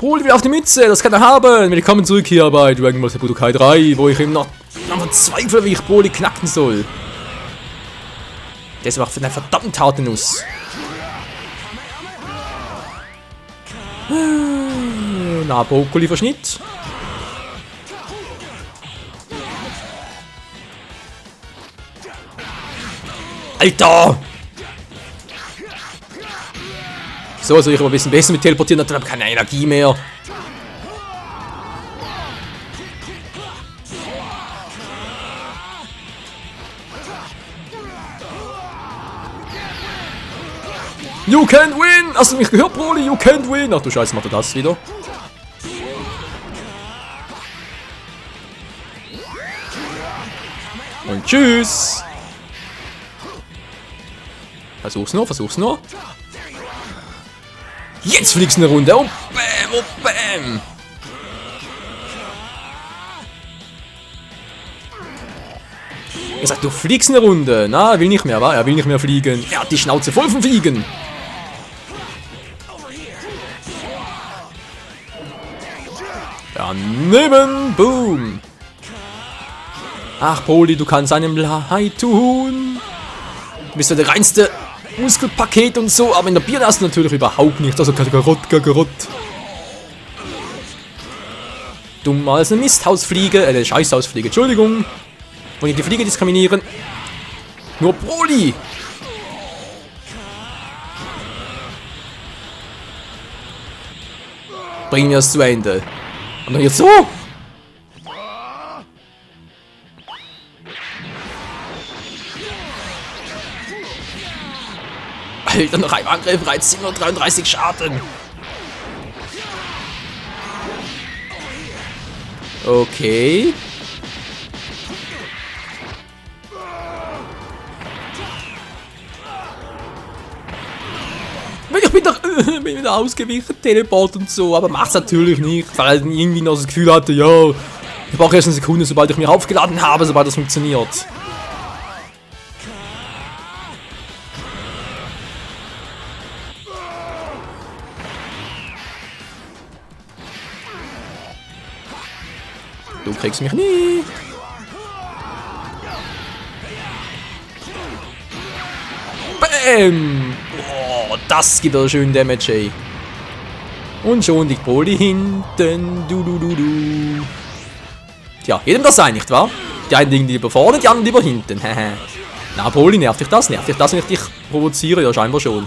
Broly will auf die Mütze, das kann er haben. Willkommen zurück hier bei Dragon Ball Z Budokai 3, wo ich ihm noch verzweifle, wie ich Broly knacken soll. Der ist aber eine verdammt harte Nuss. Na, Brokkoli-Verschnitt. Alter! So, soll ich aber ein bisschen besser mit teleportieren, dann habe ich keine Energie mehr. You can't win! Hast du mich gehört, Broly? You can't win! Ach du Scheiße, macht er das wieder? Und tschüss! Versuch's noch. Jetzt fliegst du eine Runde. Oh bam, oh bam. Er sagt, du fliegst eine Runde. Na, er will nicht mehr, wa? Er will nicht mehr fliegen. Er hat die Schnauze voll vom Fliegen. Daneben, boom. Ach, Broly, du kannst einem leid tun. Du bist ja der reinste Muskelpaket und so, aber in der Birne hast du natürlich überhaupt nichts. Also Kakarott. Dummer als eine Misthausfliege, eine Scheißhausfliege, Entschuldigung. Und nicht die Fliege diskriminieren. Nur Broly. Bringen wir es zu Ende. Und dann jetzt so. Alter, noch ein Angriff, reizt 733 Schaden. Okay. Ich bin wieder ausgewichen, Teleport und so, aber mach's natürlich nicht, weil er irgendwie noch das Gefühl hatte, ja, ich brauche erst eine Sekunde, sobald ich mich aufgeladen habe, sobald das funktioniert. Du kriegst mich nie. Bäm! Oh, das gibt doch schön Damage, ey. Und schon die Broly hinten. Du. Tja, jedem das sein, nicht wahr? Die einen liegen lieber vorne, die anderen lieber hinten. Na, Broly, nervt dich das? Nervt dich das, wenn ich dich provoziere? Ja, scheinbar schon.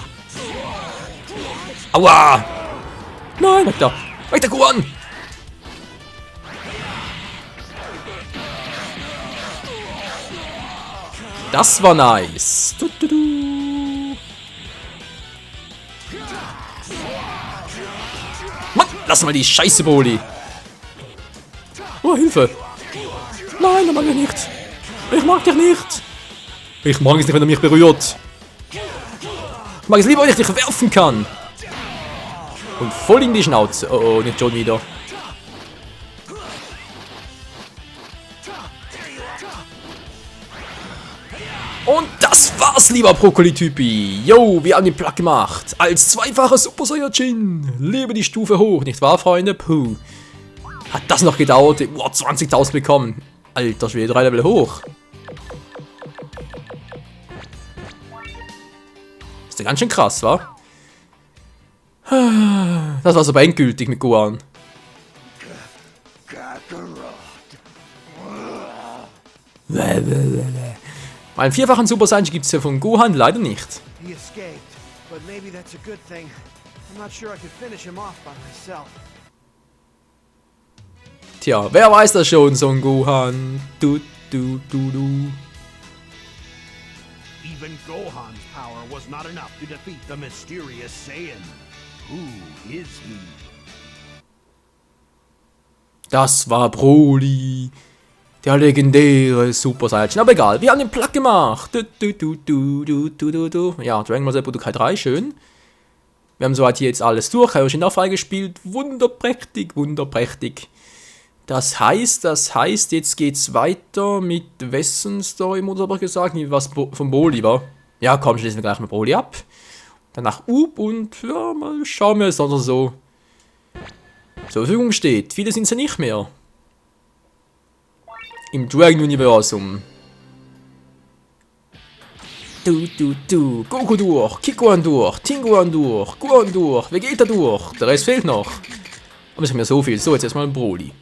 Aua! Nein, weg da! Weg da, Gohan! Das war nice. Mann, lass mal die Scheiße, Broly. Oh, Hilfe. Nein, das mag ich nicht. Ich mag dich nicht. Ich mag es nicht, wenn er mich berührt. Ich mag es lieber, wenn ich dich werfen kann. Und voll in die Schnauze. Oh, nicht schon wieder. Und das war's, lieber Brokkoli-Typi. Yo, wir haben den Plug gemacht. Als zweifacher Super Saiyajin. Lebe die Stufe hoch, nicht wahr, Freunde? Puh. Hat das noch gedauert? Boah, 20.000 bekommen. Alter Schwede, 3 Level hoch. Ist ja ganz schön krass, wa? Das war so endgültig mit Gohan. Einen vierfachen Super Saiyan gibt es ja von Gohan leider nicht. Tja, wer weiß das schon, Son Gohan? Du. Even Gohan's power was not enough to defeat the mysterious Saiyan. Who is he? Das war Broly. Der legendäre Super Saiyajin. Aber egal, wir haben den Plug gemacht. Ja, Dragon Ball Z Budokai 3, schön. Wir haben soweit hier jetzt alles durch. Kaioshin auch freigespielt. Wunderprächtig. Das heißt, jetzt geht's weiter mit wessen Story-Modus, habe ich gesagt. Nicht was von Broly war. Ja, komm, schließen wir gleich mal Broly ab. Danach Up und ja, mal schauen wir es oder so. zur Verfügung steht. Viele sind sie nicht mehr. Im Dragon-Universum. Goku durch, Kikoan durch, Tinguan durch, Guan durch, Vegeta durch. Der Rest fehlt noch. Aber es haben ja so viel. So, jetzt erstmal Broly.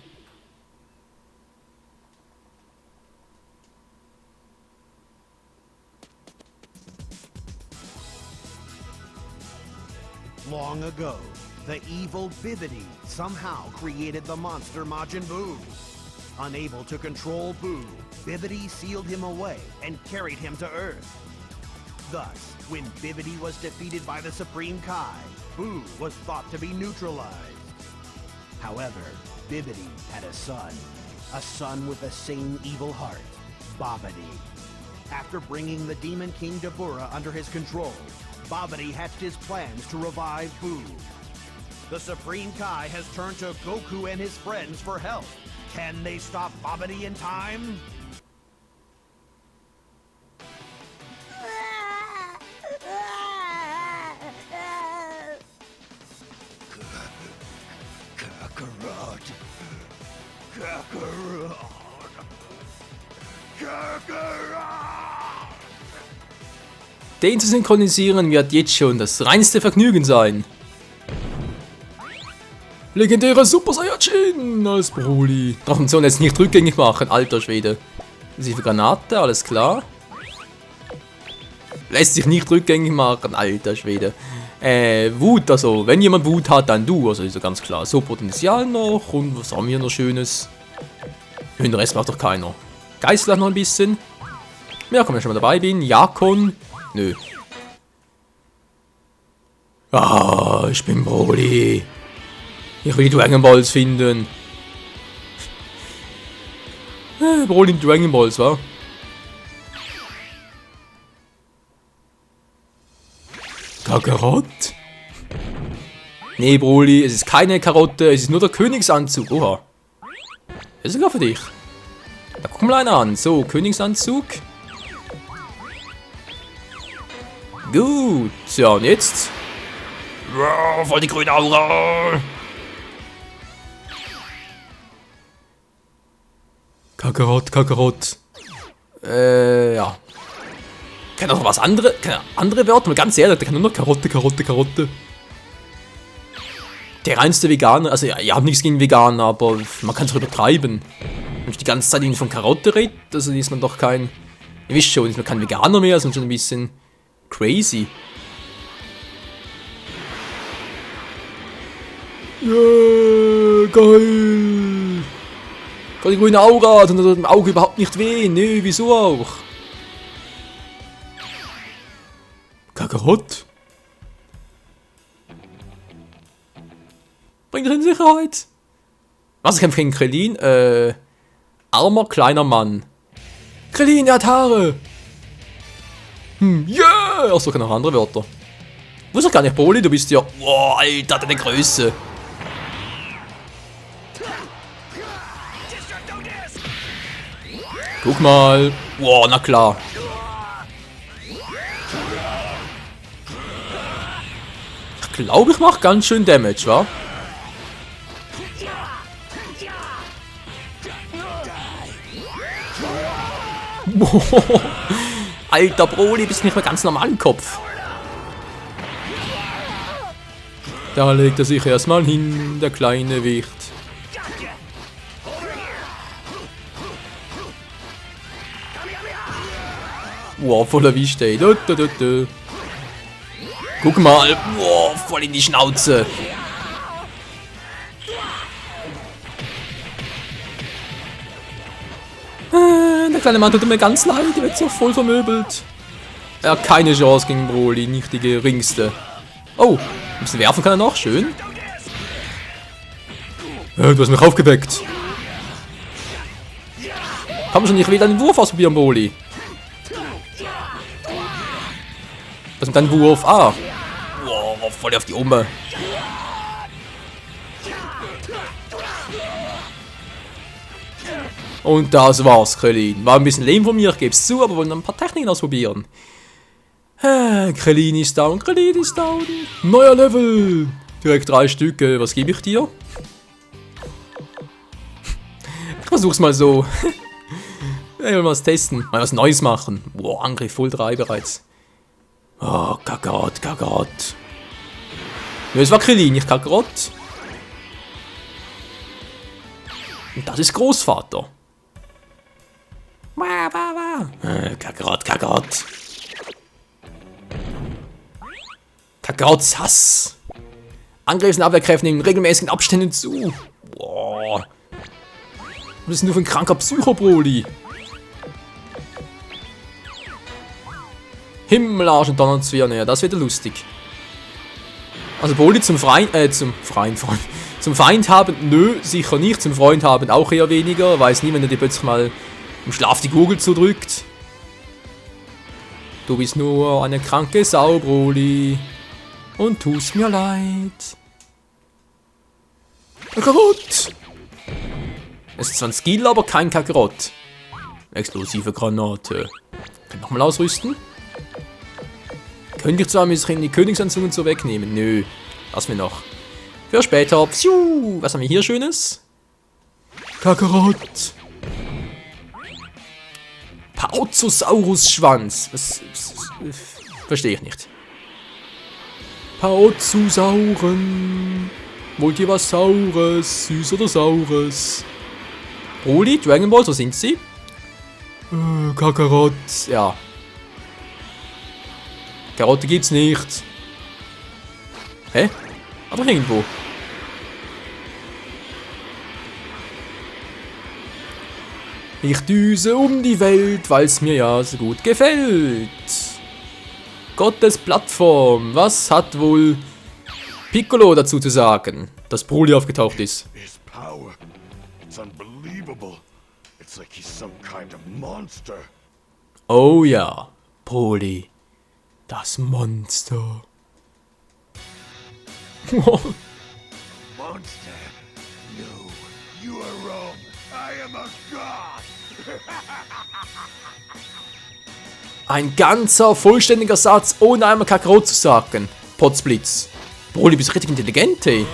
Long ago, the evil Bibidi somehow created the monster Majin Buu. Unable to control Buu, Bibidi sealed him away and carried him to Earth. Thus, when Bibidi was defeated by the Supreme Kai, Buu was thought to be neutralized. However, Bibidi had a son with the same evil heart, Babidi. After bringing the Demon King Dabura under his control, Babidi hatched his plans to revive Buu. The Supreme Kai has turned to Goku and his friends for help. Can they stop Babidi in time? Kakarot. Kakarot. Kakarot. Den zu synchronisieren wird jetzt schon das reinste Vergnügen sein. Legendärer Super Saiyajin als Broly. Darf man so jetzt nicht rückgängig machen, alter Schwede. Passive Granate, alles klar. Lässt sich nicht rückgängig machen, alter Schwede. Wut, also wenn jemand Wut hat, dann du, also ist ja ganz klar. So, Potenzial noch und was haben wir noch Schönes? Den Rest macht doch keiner. Geißel noch ein bisschen. Ja, komm, wenn ich schon mal dabei bin. Jakon. Nö. Ah, ich bin Broly. Ich will die Dragon Balls finden. Broly in Dragon Balls, wa? Kakarot? Nee, Broly, es ist keine Karotte, es ist nur der Königsanzug. Oha. Das ist sogar für dich. Da guck mal einer an. So, Königsanzug. Gut. Ja, und jetzt? Voll die grüne Aura. Kakarot, Kakarot. Ja. Kann auch noch was andere, andere Wörter, mal ganz ehrlich, der kann nur noch Karotte, Karotte, Karotte. Der reinste Veganer, also ja, ihr habt nichts gegen Veganer, aber man kann es übertreiben. Wenn ich die ganze Zeit irgendwie von Karotte rede, also ist man doch kein, ihr wisst schon, ist man kein Veganer mehr, sondern schon ein bisschen crazy. Yeah, geil! Gott, die grüne Aura, dann tut dem Auge überhaupt nicht weh, nö, wieso auch? Kakarot? Bringt dich in Sicherheit. Was, ich kämpfe gegen Krillin? Armer kleiner Mann. Krillin, der hat Haare! Yeah! Achso, kann auch andere Wörter. Wusste doch gar nicht, Broly, du bist ja... Wow, Alter, deine Größe. Guck mal. Wow, na klar. Ich glaube, ich mache ganz schön Damage, wa? Alter Broly, bist nicht mehr ganz normal im Kopf. Da legt er sich erstmal hin, der kleine Wicht. Wow, voll erwischt, ey. Guck mal. Wow, voll in die Schnauze. Der kleine Mann tut mir ganz leid, der wird so voll vermöbelt. Er hat keine Chance gegen Broly, nicht die geringste. Oh, ein bisschen werfen kann er noch, schön. Du hast mich aufgeweckt. Komm schon, ich will deinen Wurf ausprobieren, Broly. Was ist dein Wurf? Ah. Wow, voll auf die Umme. Und das war's, Krillin. War ein bisschen lame von mir, ich geb's zu, aber wollen ein paar Techniken ausprobieren. Krillin ist down, Krillin ist down. Neuer Level. Direkt 3 Stücke. Was gebe ich dir? versuch's mal so. Ich will mal was testen. Mal was Neues machen. Boah, Angriff voll 3 bereits. Oh, Kakarot, Kakarot. Nö, es war Krillin, nicht Kakarot. Und das ist Großvater. Kakarot, Kakarot. Kakarots Hass. Angriffs- und Abwehrkräfte nehmen regelmäßigen Abständen zu. Boah. Was ist denn nur für ein kranker Psycho-Broly? Himmelarsch und Donnerzwirn, ja, das wird lustig. Also Broly zum Feind haben, nö, sicher nicht. Zum Freund haben auch eher weniger. Weiß nie, wenn er dir plötzlich mal im Schlaf die Gurgel zudrückt. Du bist nur eine kranke Sau, Broly. Und tust mir leid. Kakarot! Es ist zwar ein Skill, aber kein Kakarot. Explosive Granate. Kann ich nochmal ausrüsten? Könnte ich zwar ein bisschen die Königsanzug und so wegnehmen. Nö. Lassen wir noch. Für später. Psiu. Was haben wir hier Schönes? Kakarot. Pauzosaurus-Schwanz. Was verstehe ich nicht. Paozosauren. Wollt ihr was Saures? Süß oder Saures? Broly, Dragon Ball, so sind sie. Kakarot. Ja. Karotte gibt's nicht. Hä? Aber irgendwo. Ich düse um die Welt, weil's mir ja so gut gefällt. Gottes Plattform. Was hat wohl Piccolo dazu zu sagen, dass Broly aufgetaucht ist? His power. It's unbelievable. It's like he's some kind of monster. Oh ja, Broly. Das Monster. Monster? No, you are wrong. I am a god. Ein ganzer, vollständiger Satz, ohne einmal Kakarot zu sagen. Potzblitz. Broly, bist richtig intelligent, ey.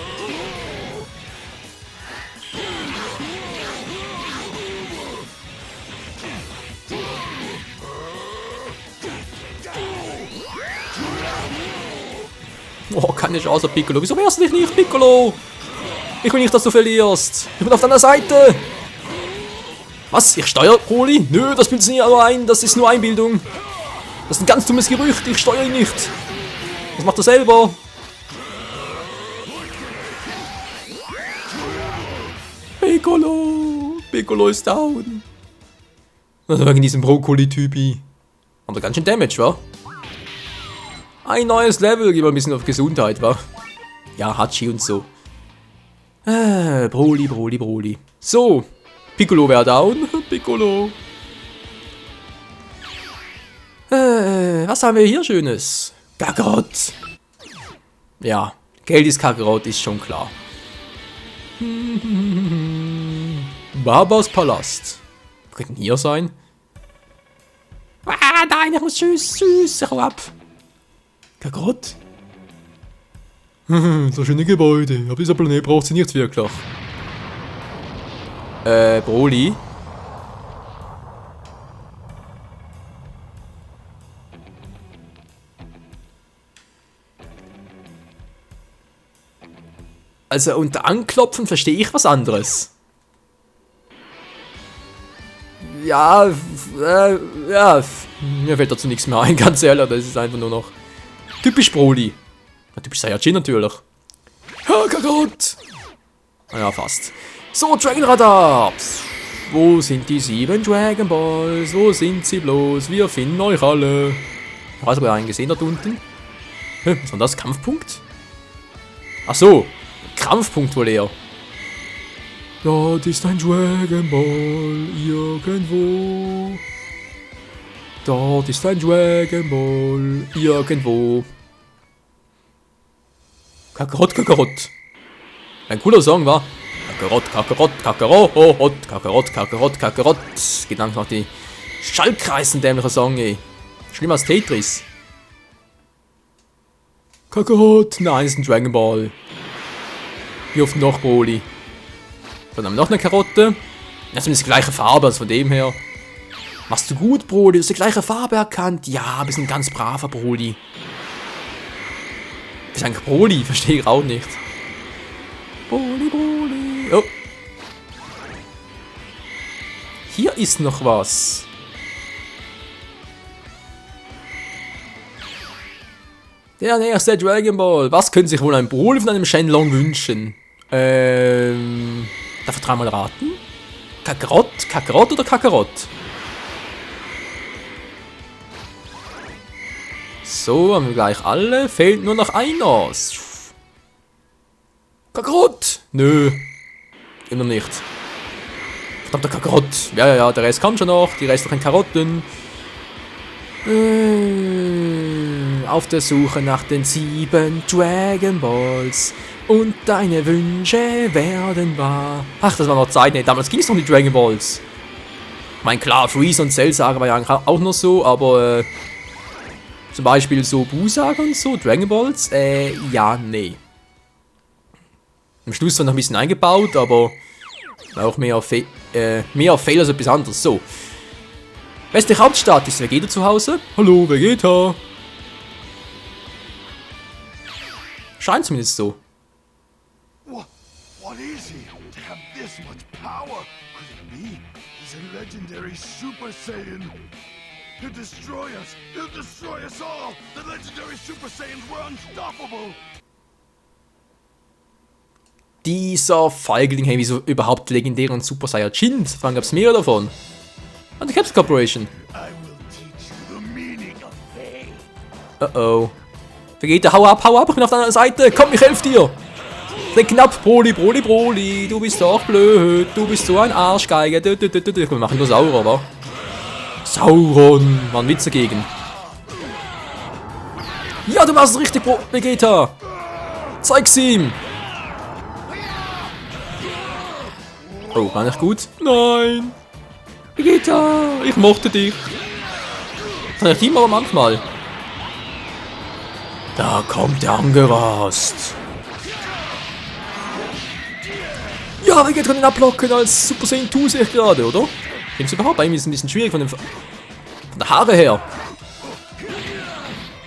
Oh, keine Chance, Piccolo. Wieso wehrst du dich nicht, Piccolo? Ich will nicht, dass du verlierst. Ich bin auf deiner Seite. Was? Ich steuere Broly? Nö, das bildet sich nicht ein. Das ist nur Einbildung. Das ist ein ganz dummes Gerücht. Ich steuere ihn nicht. Das macht er selber. Piccolo. Piccolo ist down. Also wegen diesem Brokkoli-Typi. Haben wir ganz schön Damage, wa? Ein neues Level, gehen wir ein bisschen auf Gesundheit, wa? Ja, Hachi und so. Broly, Broly, Broly. So, Piccolo wäre down. Piccolo. Was haben wir hier Schönes? Kakarot. Ja, Geld ist Kakarot, ist schon klar. Babas Palast. Was könnte denn hier sein? Ah, nein, ich muss tschüss, hau ab. Kakarot? So schöne Gebäude, aber dieser Planet braucht sie nicht wirklich. Broly? Also unter Anklopfen verstehe ich was anderes. Ja, ja, mir fällt dazu nichts mehr ein, ganz ehrlich, das ist einfach nur noch typisch Broly. Ja, typisch Saiyajin natürlich. Ja, Kakarot! Ja, fast. So, Dragon Radar! Wo sind die 7 Dragon Balls? Wo sind sie bloß? Wir finden euch alle. Ich weiß aber einen gesehen dort unten. Was war das? Kampfpunkt? Ach so, Kampfpunkt wohl eher. Dort ist ein Dragon Ball irgendwo. Dort ist ein Dragon Ball irgendwo. Kakarot, Kakarot. Ein cooler Song, war. Kakarot, Kakarot, Kakarot, Kakarot, Kakarot, Kakarot. Geht langsam noch die Schallkreisen, dämlicher Song, ey. Schlimmer als Tetris. Kakarot, nein, das ist ein Dragon Ball. Wie oft noch, Broly? Dann haben wir noch eine Karotte. Das ist die gleiche Farbe, also von dem her. Machst du gut, Broly? Du hast die gleiche Farbe erkannt. Ja, bist ein ganz braver Broly. Bist eigentlich Broly? Verstehe ich auch nicht. Broly, Broly. Oh. Hier ist noch was. Der nächste Dragon Ball. Was könnte sich wohl ein Broly von einem Shenlong wünschen? Darf ich dreimal raten? Kakarott? Kakarott oder Kakarott? So, haben wir gleich alle. Fehlt nur noch einer. Kakarott! Nö. Immer nicht. Verdammter Kakarott. Ja, der Rest kommt schon noch. Die restlichen Karotten. Auf der Suche nach den 7 Dragon Balls. Und deine Wünsche werden wahr. Ach, das war noch Zeit. Nee, damals ging es noch um die Dragon Balls. Ich meine, klar, Freeze und Cell Saga war ja eigentlich auch noch so, aber zum Beispiel so Buu Saga und so, Dragon Balls, ja, nee. Am Schluss war noch ein bisschen eingebaut, aber auch mehr Fail als etwas anderes. So. Westliche Hauptstadt, ist Vegeta zu Hause? Hallo, Vegeta. Scheint zumindest so. What is he? To have this much power? Could it be? He's a legendary Super Saiyan. He'll destroy us. He'll destroy us all. The legendary Super Saiyans were unstoppable. Dieser Feigling, hey, wieso überhaupt legendären Super Saiyajins? Wann gab's mehr davon? Und die Caps Corporation. I will teach you the meaning of pain. Oh. Vegeta, hau ab, ich bin auf deiner Seite. Komm, ich helfe dir. Sei knapp, Broly, Broly, Broly. Du bist doch blöd. Du bist so ein Arschgeige. Wir machen nur Sauron, wa? Sauron. War ein Witz dagegen. Ja, du machst es richtig, Vegeta. Zeig's ihm. Oh, war nicht gut? Nein. Vegeta, ich mochte dich. Das ich immer, aber manchmal. Da kommt er angerast. Ja, Vegeta kann ihn abblocken als Super Saiyan 2 sehe ich gerade, oder? Findest du überhaupt? Eigentlich ist es ein bisschen schwierig von der Haare her.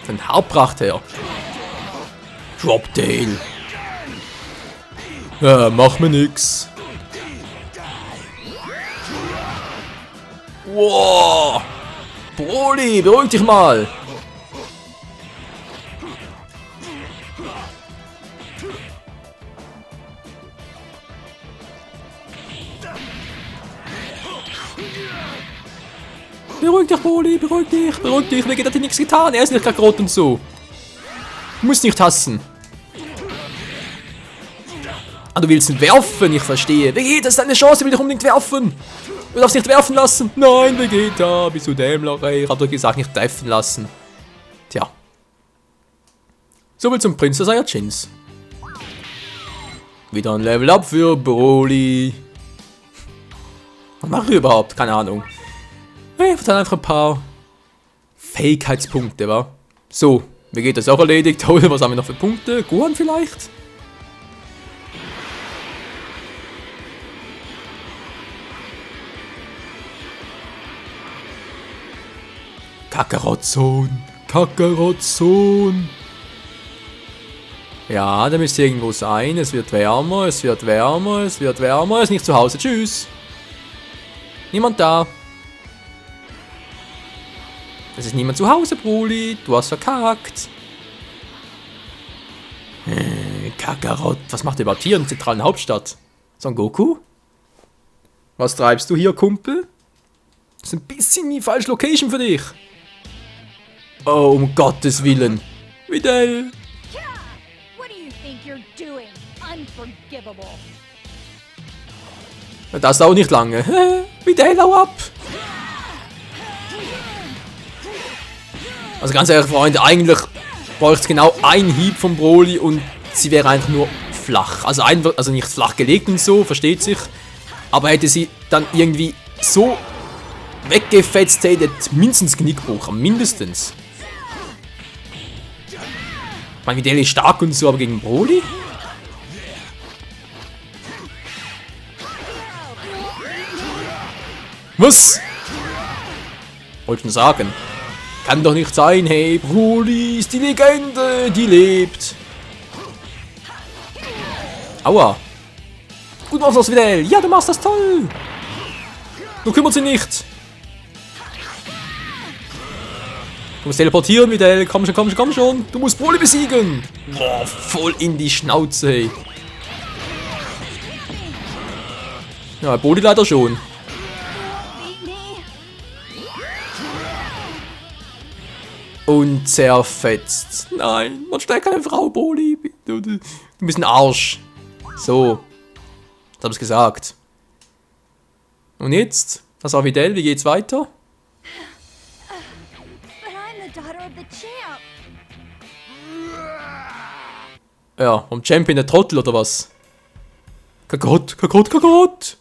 Von der Haarpracht her. Drop Tail. Ja, mach mir nix. Wow. Broly, beruhig dich mal. Beruhig dich, Broly, beruhig dich. Vegeta hat dir nichts getan, er ist nicht Kakarott und so. Du musst nicht hassen. Ah, du willst ihn werfen, ich verstehe. Vegeta, das ist deine Chance, ich will dich unbedingt werfen. Du darfst nicht werfen lassen. Nein, Vegeta, bist du dämlich, ey. Ich hab doch gesagt, nicht treffen lassen. Tja. Soviel zum Prinz der Saiyajins. Wieder ein Level Up für Broly. Was mache ich überhaupt? Keine Ahnung. Ich verteile einfach ein paar Fähigkeitspunkte, wa? So, Vegeta ist auch erledigt. Was haben wir noch für Punkte? Gohan vielleicht? Kakarott-Sohn. Ja, der müsste irgendwo sein. Es wird wärmer. Es ist nicht zu Hause. Tschüss. Niemand da. Es ist niemand zu Hause, Broly. Du hast verkackt. Kakarott. Was macht er überhaupt hier in der zentralen Hauptstadt? Son Goku? Was treibst du hier, Kumpel? Das ist ein bisschen die falsche Location für dich. Oh, um Gottes Willen. Videl. What do you think you're doing? Unforgivable. Das dauert nicht lange. Videl, hau ab. Also ganz ehrlich, Freunde, eigentlich bräuchte es genau einen Hieb von Broly und sie wäre einfach nur flach. Also nicht flach gelegt und so, versteht sich. Aber hätte sie dann irgendwie so weggefetzt, hätte mindestens Knickbruch, mindestens. Ich meine, Videl ist stark und so, aber gegen Broly? Was? Wollte ich sagen. Kann doch nicht sein, hey, Broly ist die Legende, die lebt. Aua. Gut machst du das, Videl. Ja, du machst das toll. Du kümmerst dich nicht. Du musst teleportieren, Videl. Komm schon, komm schon, komm schon. Du musst Broly besiegen. Boah, voll in die Schnauze, hey. Ja, Broly leider schon. Und zerfetzt. Nein, man stellt keine Frau, Broly. Du bist ein Arsch. So. Das hab ich gesagt. Und jetzt? Das war Videl, wie geht's weiter? But I'm the daughter of the champ. Ja, vom Champion der Trottel oder was? Kakarot, Kakarot, Kakarot!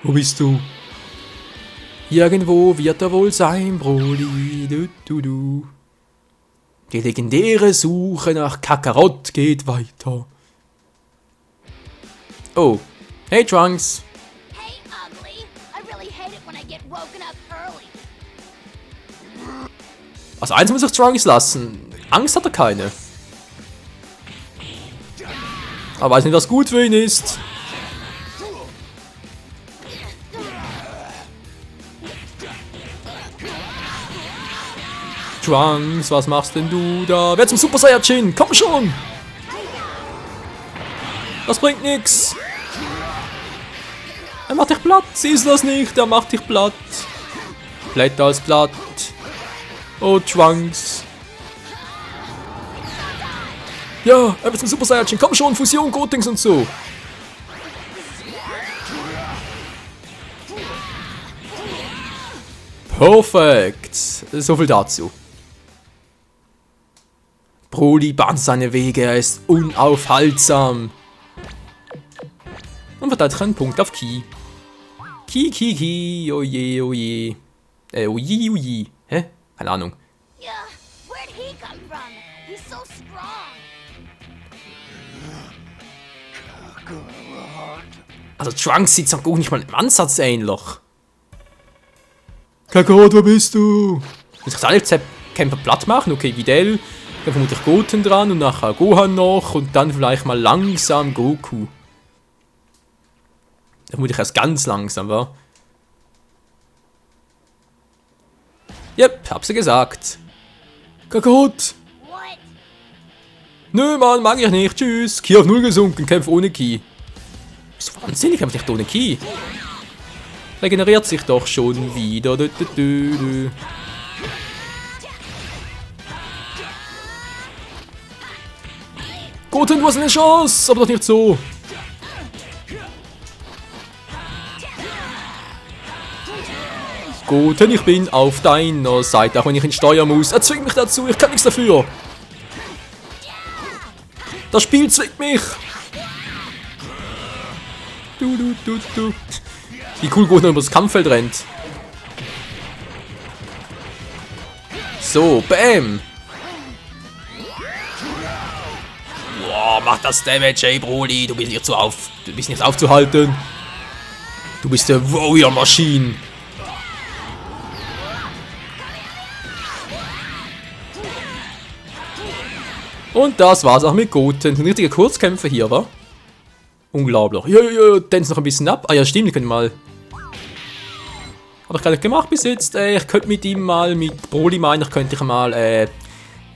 Wo bist du? Irgendwo wird er wohl sein, Broly. Du. Die legendäre Suche nach Kakarot geht weiter. Oh. Hey, Trunks. Hey, ugly. I really hate it when I get woken up early. Also eins muss ich Trunks lassen. Angst hat er keine. Aber weiß nicht, was gut für ihn ist. Trunks, was machst denn du da? Wer zum Super Saiyajin? Komm schon! Das bringt nix. Er macht dich platt. Siehst du das nicht? Er macht dich platt. Blätter als platt. Oh, Trunks. Ja, er wird zum Super Saiyajin. Komm schon, Fusion, Gotings und so. Perfekt. So viel dazu. Broly bahnt seine Wege, er ist unaufhaltsam. Und verteidigt einen Punkt auf Ki. Ki, oje, oje. Oje. Hä? Keine Ahnung. Yeah, where'd he come from? He's so strong. Also Trunks sieht auch nicht mal im Ansatz ähnlich. Kakarot, wo bist du? Muss ich alle Kämpfer platt machen? Okay, Videl. Dann vermutlich Goten dran und nachher Gohan noch und dann vielleicht mal langsam Goku. Dann vermute ich erst ganz langsam, wa? Yep, hab sie gesagt. Kakarot! What? Nö, Mann, mag ich nicht. Tschüss. Ki auf 0 gesunken, kämpf ohne Ki. Bist du wahnsinnig? Kämpf nicht ohne Ki. Regeneriert sich doch schon wieder. Goten, du hast eine Chance, aber doch nicht so. Goten, ich bin auf deiner Seite, auch wenn ich ihn steuern muss. Er zwingt mich dazu, ich kann nichts dafür. Das Spiel zwingt mich. Du. Wie cool Goten über das Kampffeld rennt. So, bam. Boah, mach das Damage, ey, Broly. Du bist nicht aufzuhalten. Du bist der Warrior Machine. Und das war's auch mit Goten. Ein richtiger Kurzkämpfer hier, wa? Unglaublich. Ja, tänzt noch ein bisschen ab. Ah ja, stimmt, wir können mal... Hab ich gar nicht gemacht bis jetzt. Ich könnte mit ihm mal, mit Broly meiner, könnte ich mal,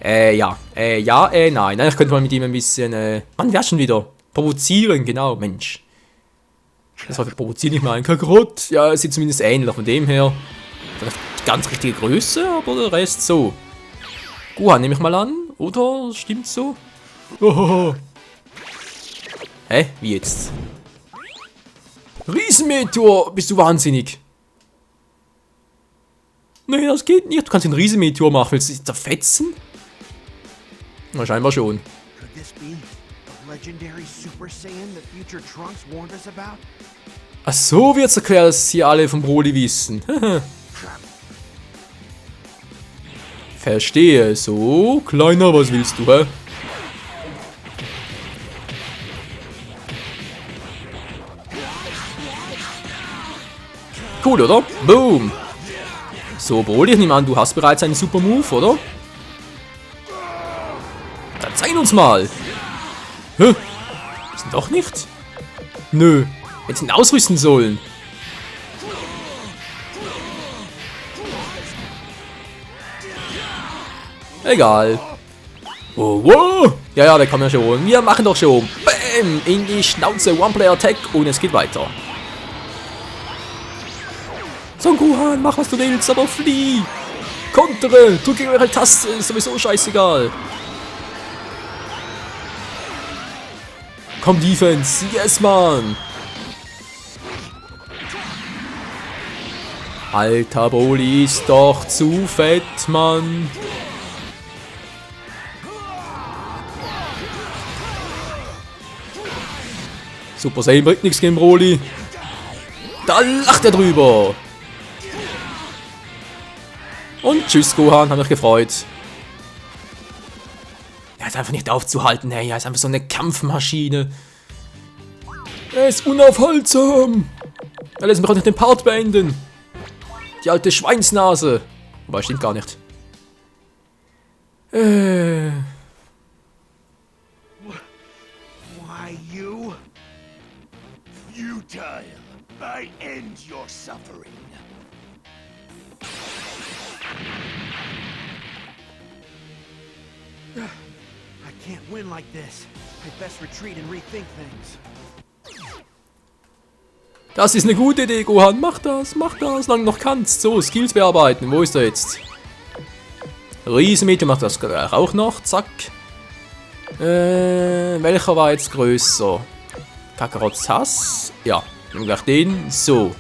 nein, ich könnte mal mit ihm ein bisschen, Mann, wer schon wieder? Provozieren, genau, Mensch. Das war für provozieren nicht mal ein Kakarot. Ja, es sieht zumindest ähnlich, von dem her. Vielleicht ganz richtige Größe, aber der Rest so. Gohan nehme ich mal an, oder? Stimmt so? Ohoho. Hä? Wie jetzt? Riesenmeteor! Bist du wahnsinnig? Nee, das geht nicht. Du kannst den Riesenmeteor machen. Willst du dich zerfetzen? Na, scheinbar schon. Could this be the legendary Super Saiyan that future Trunks warned us about? Ach so wird's erklärt, dass sie alle vom Broly wissen. Verstehe. So, Kleiner, was willst du, hä? Cool, oder? Boom. So, Broly, ich nehme an, du hast bereits einen super Move, oder? Dann zeig uns mal. Hä? Ist denn doch nicht? Nö. Hätte ihn ausrüsten sollen. Egal. Oh, wow. Ja, der kann ja schon. Wir machen doch schon. Bam! In die Schnauze. One-Player-Attack. Und es geht weiter. Son Gohan, mach was du willst, aber flieh! Kontere! Drücke eure Taste, ist sowieso scheißegal. Komm, Defense! Yes, Mann! Alter, Broly ist doch zu fett, Mann! Super Saiyan bringt nichts gegen Broly. Da lacht er drüber! Und tschüss, Gohan, hat mich gefreut. Er ist einfach nicht aufzuhalten, hey, er ist einfach so eine Kampfmaschine. Er ist unaufhaltsam. Er lässt mich auch nicht den Part beenden. Die alte Schweinsnase. Wobei, stimmt gar nicht. Why you? Futile. I end your suffering. I can't win like this. I'd best retreat and rethink things. Das ist eine gute Idee, Gohan. Mach das, solange du noch kannst. So, Skills bearbeiten. Wo ist er jetzt? Riesenmeteor macht das gleich auch noch. Zack. Welcher war jetzt größer? Kakarots Hass? Ja, nehmen wir gleich den. So.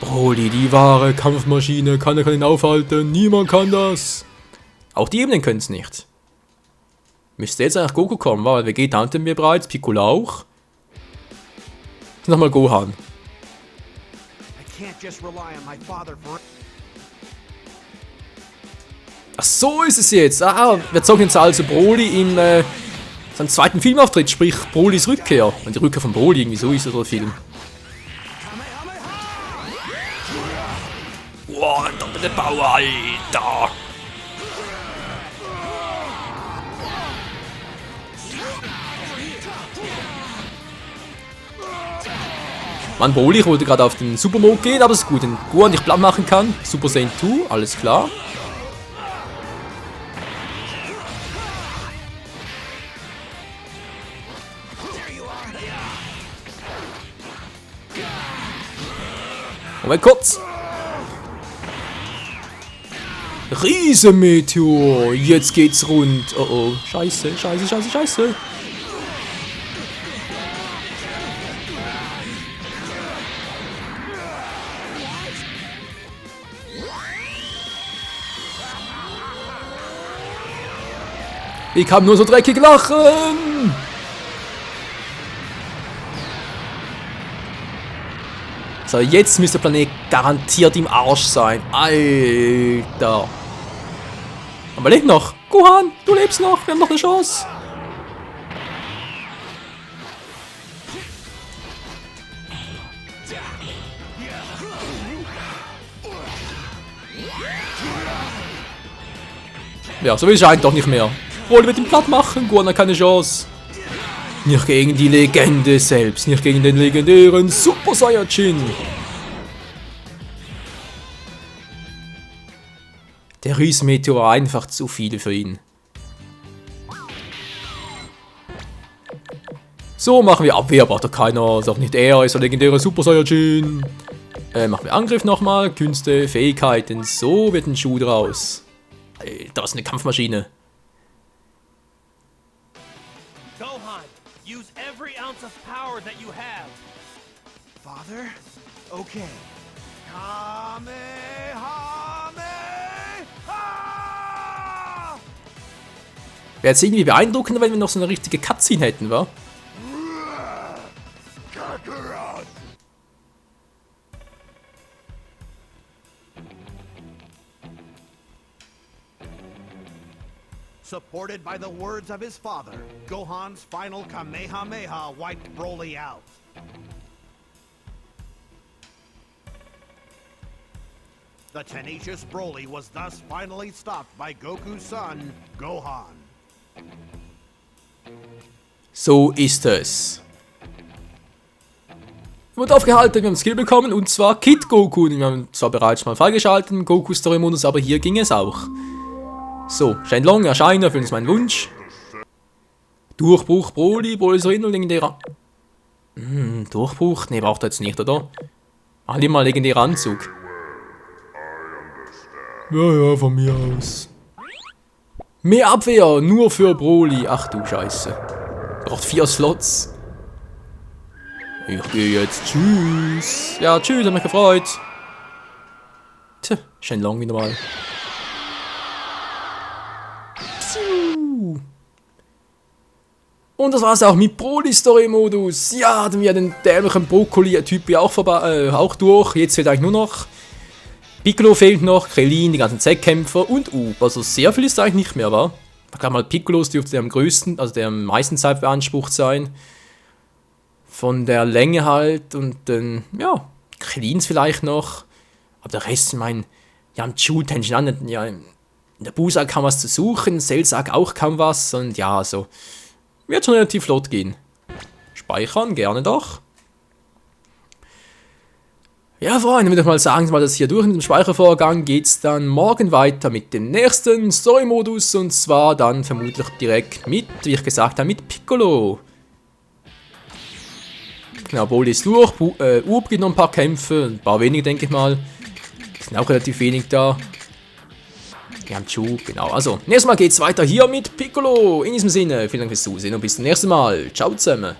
Broly, die wahre Kampfmaschine. Keiner kann ihn aufhalten. Niemand kann das. Auch die Ebenen können es nicht. Müsste jetzt eigentlich Goku kommen, weil Vegeta hatten wir bereits. Piccolo auch. Nochmal Gohan. I can't just rely on my father for. Ach, so ist es jetzt. Ah, wir zogen jetzt also Broly in seinem zweiten Filmauftritt, sprich Brolys Rückkehr. Und die Rückkehr von Broly, irgendwie so ist der Film. Wow, doppelte Power, Alter. Mann, Broly, ich wollte gerade auf den Super Mode gehen, aber es ist gut, den Gohan nicht platt machen kann. Super Saiyan 2, alles klar. Moment, kurz. Riesenmeteor, jetzt geht's rund. Oh oh, scheiße, scheiße, scheiße, scheiße. Ich kann nur so dreckig lachen. So, jetzt müsste der Planet garantiert im Arsch sein. Alter. Aber lebt noch. Gohan, du lebst noch. Wir haben noch eine Chance. Ja, so will ich eigentlich doch nicht mehr. Broly wird ihn platt machen, Gohan hat keine Chance. Nicht gegen die Legende selbst, nicht gegen den legendären Super Saiyajin. Der Riesenmeteor war einfach zu viel für ihn. So, machen wir Abwehr, braucht doch keiner, ist auch nicht er, ist der legendäre Super Saiyajin. Machen wir Angriff nochmal, Künste, Fähigkeiten, so wird ein Schuh draus. Alter, was eine Kampfmaschine. Gohan, use every ounce of power that you have. Father? Okay. Wäre jetzt irgendwie beeindruckender, wenn wir noch so eine richtige Cutscene hätten, wa? Kakarot! Supported by the words of his father, Gohan's final Kamehameha wiped Broly out. The tenacious Broly was thus finally stopped by Goku's son, Gohan. So ist es. Wurde aufgehalten, wir haben ein Skill bekommen, und zwar Kid Goku. Wir haben zwar bereits mal freigeschaltet im Goku Story Modus, aber hier ging es auch. So, Shenlong, erscheine, erfüllen uns meinen Wunsch. Durchbruch Broly, Broly ist Rinno, legendärer. Durchbruch? Ne, braucht er jetzt nicht, oder? Mach lieber mal legendärer Anzug. Ja, von mir aus. Mehr Abwehr, nur für Broly. Ach du Scheiße. Braucht 4 Slots. Ich gehe jetzt. Tschüss. Ja, tschüss, hat mich gefreut. Tja, Shenlong wieder mal. Und das war's auch mit Broly Story Modus. Ja, hatten wir den dämlichen Brokkoli-Typ auch durch. Jetzt fehlt eigentlich nur noch Piccolo fehlt noch, Krillin, die ganzen Z-Kämpfer und Up. Also sehr viel ist eigentlich nicht mehr, wa? Ich glaube mal, Piccolos dürfte der am größten, also der am meisten Zeit beansprucht sein. Von der Länge halt und dann, ja, Krillins vielleicht noch. Aber der Rest, ich meine, ja, im Chu-Tension an, ja, in der Busa kaum was zu suchen, Cell-Sack auch kaum was und ja, also, wird schon relativ flott gehen. Speichern, gerne doch. Ja, Freunde, würde ich mal sagen, mal das hier durch in dem Speichervorgang geht's dann morgen weiter mit dem nächsten Story-Modus und zwar dann vermutlich direkt mit, wie ich gesagt habe, mit Piccolo. Genau, Broly ist durch, Up gibt noch ein paar Kämpfe, ein paar wenige, denke ich mal. Sind auch relativ wenig da. Wir haben Chu, genau. Also, nächstes Mal geht's weiter hier mit Piccolo. In diesem Sinne, vielen Dank fürs Zusehen und bis zum nächsten Mal. Ciao zusammen.